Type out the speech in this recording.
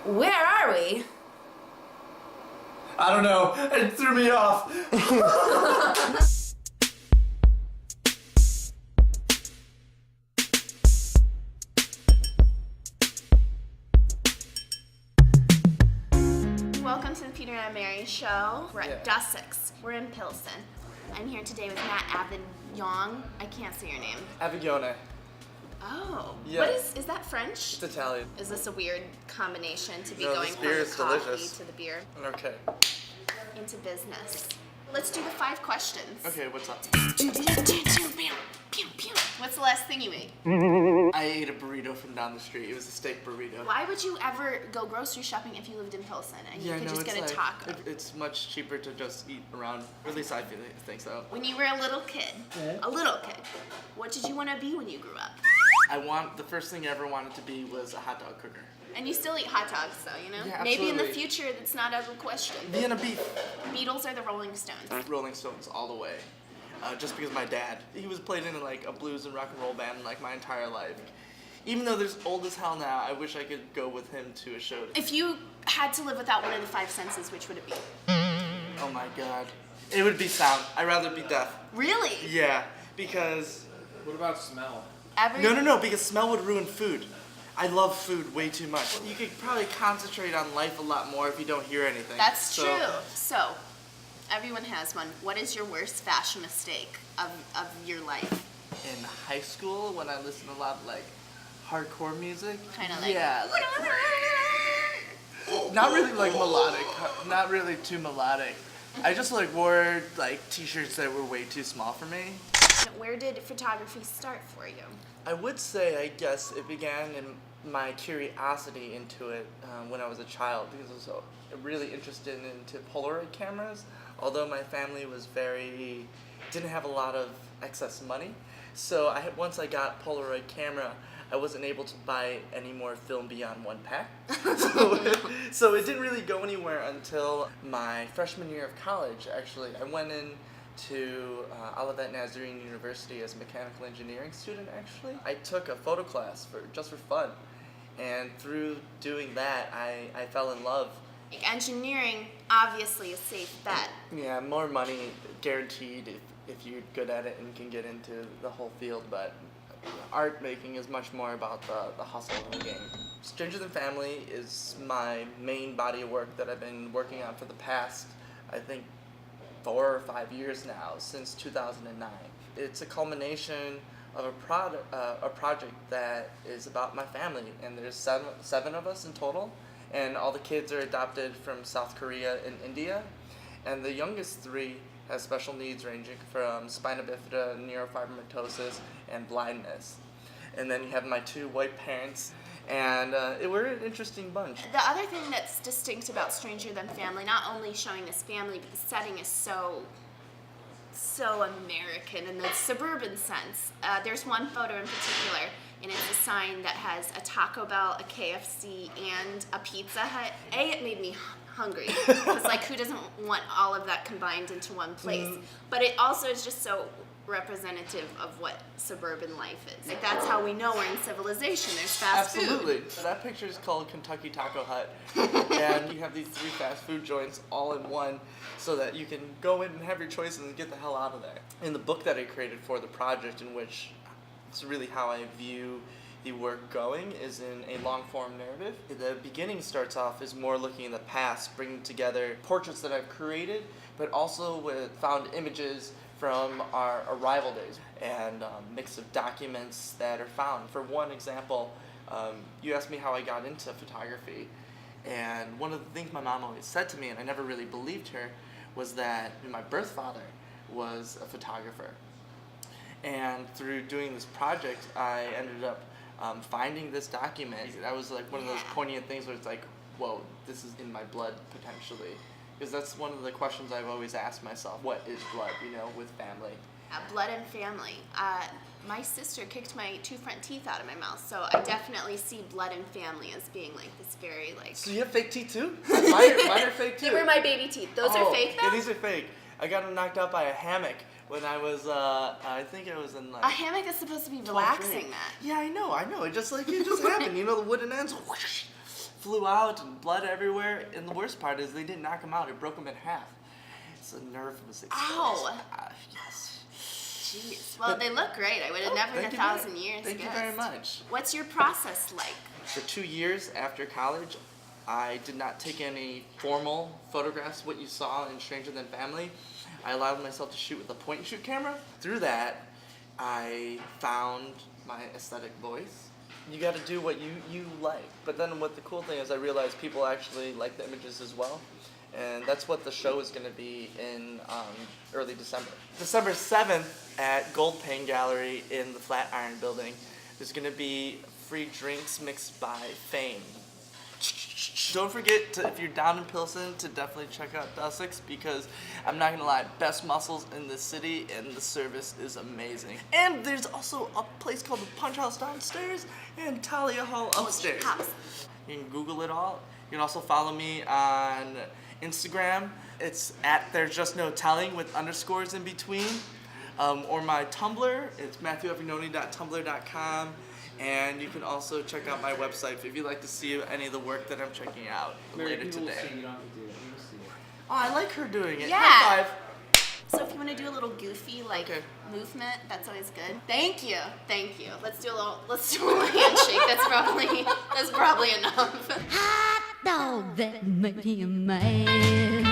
Where are we? I don't know. It threw me off. Welcome to the Peter and Mary show. We're at Dusek's. We're in Pilsen. I'm here today with Matt Avignone. I can't say your name. Avignone. Oh. Yeah. What is that French? It's Italian. Is this a weird combination to be No, going this from beer the is coffee delicious. to the beer? Okay. Into business. Let's do the 5 questions. Okay, what's up? What's the last thing you ate? I ate a burrito from down the street. It was a steak burrito. Why would you ever go grocery shopping if you lived in Pilsen and you could just get a taco? It's much cheaper to just eat around. Or at least I think so. When you were a little kid, what did you want to be when you grew up? The first thing I ever wanted to be was a hot dog cooker. And you still eat hot dogs, though, you know? Yeah, Maybe in the absolutely. future, that's not a question. Vienna beef. Beatles or the Rolling Stones? Rolling Stones all the way. Just because my dad, he was played in like a blues and rock and roll band like my entire life. Even though they're old as hell now, I wish I could go with him to a show. If you had to live without one of the 5 senses, which would it be? Oh my god. It would be sound. I'd rather be deaf. Really? Yeah, because... What about smell? No, because smell would ruin food. I love food way too much. You could probably concentrate on life a lot more if you don't hear anything. That's true. So, everyone has one. What is your worst fashion mistake of your life? In high school, when I listened to a lot of like hardcore music. Kind of like... Yeah. Not really like melodic. Not really too melodic. I just like wore like t-shirts that were way too small for me. Where did photography start for you? I would say, I guess, it began in my curiosity into it when I was a child, because I was really interested into Polaroid cameras, although my family was didn't have a lot of excess money. So once I got Polaroid camera, I wasn't able to buy any more film beyond 1 pack. So it didn't really go anywhere until my freshman year of college, actually. I went in to Olivet Nazarene University as a mechanical engineering student, actually. I took a photo class just for fun, and through doing that, I fell in love. Engineering, obviously, a safe bet. Yeah, more money guaranteed if you're good at it and can get into the whole field, but art making is much more about the hustle of the game. Stranger Than Family is my main body of work that I've been working on for the past, I think, 4 or 5 years now, since 2009. It's a culmination of a project that is about my family, and there's seven of us in total, and all the kids are adopted from South Korea and India, and the youngest 3 have special needs ranging from spina bifida, neurofibromatosis, and blindness. And then you have my 2 white parents, and we're an interesting bunch. The other thing that's distinct about Stranger Than Family, not only showing this family, but the setting is so American in the suburban sense. There's one photo in particular, and it's a sign that has a Taco Bell, a KFC, and a Pizza Hut. It made me hungry, because like, who doesn't want all of that combined into one place? But it also is just so representative of what suburban life is. Like, that's how we know we're in civilization. There's fast food. Absolutely. That picture is called Kentucky Taco Hut, and you have these 3 fast food joints all in one, so that you can go in and have your choices and get the hell out of there. In the book that I created for the project, in which it's really how I view the work going, is in a long-form narrative. The beginning starts off as more looking in the past, bringing together portraits that I've created, but also with found images from our arrival days, and a mix of documents that are found. For one example, you asked me how I got into photography, and one of the things my mom always said to me, and I never really believed her, was that my birth father was a photographer. And through doing this project, I ended up finding this document. That was like one of those poignant things where it's like, whoa, this is in my blood potentially. Because that's one of the questions I've always asked myself. What is blood, with family? Blood and family. My sister kicked my 2 front teeth out of my mouth, so I definitely see blood and family as being like this very like... So you have fake teeth too? Mine are fake too. They were my baby teeth. Those are fake though? Yeah, these are fake. I got them knocked out by a hammock when I was, I think I was in like... A hammock is supposed to be relaxing that. Yeah, I know. It just happened. The wooden ends, whoosh, flew out and blood everywhere. And the worst part is they didn't knock him out. It broke him in half. It's a nerve was exposed. Ow. Yes. Jeez. Well, But- they look great. I would have never in a Thank you 1,000 very- years Thank you guessed. very much. What's your process like? For 2 years after college, I did not take any formal photographs, what you saw in Stranger Than Family. I allowed myself to shoot with a point and shoot camera. Through that, I found my aesthetic voice. You got to do what you like. But then what the cool thing is I realized people actually like the images as well. And that's what the show is going to be in early December. December 7th at Gold Pane Gallery in the Flatiron Building. There's going to be free drinks mixed by Fame. Don't forget, if you're down in Pilsen, to definitely check out Dusek's, because I'm not going to lie, best mussels in the city and the service is amazing. And there's also a place called the Punch House downstairs and Talia Hall upstairs. You can Google it all. You can also follow me on Instagram. It's at There's Just No Telling with underscores in between. Or my Tumblr, it's matthewavignone.tumblr.com. And you can also check out my website if you'd like to see any of the work that I'm checking out later today. You don't have to do it. You will see it. Oh, I like her doing it. Yeah. High five. So if you want to do a little goofy Okay. movement, that's always good. Thank you. Let's do a little handshake. That's probably enough. Hot dog that make you mad.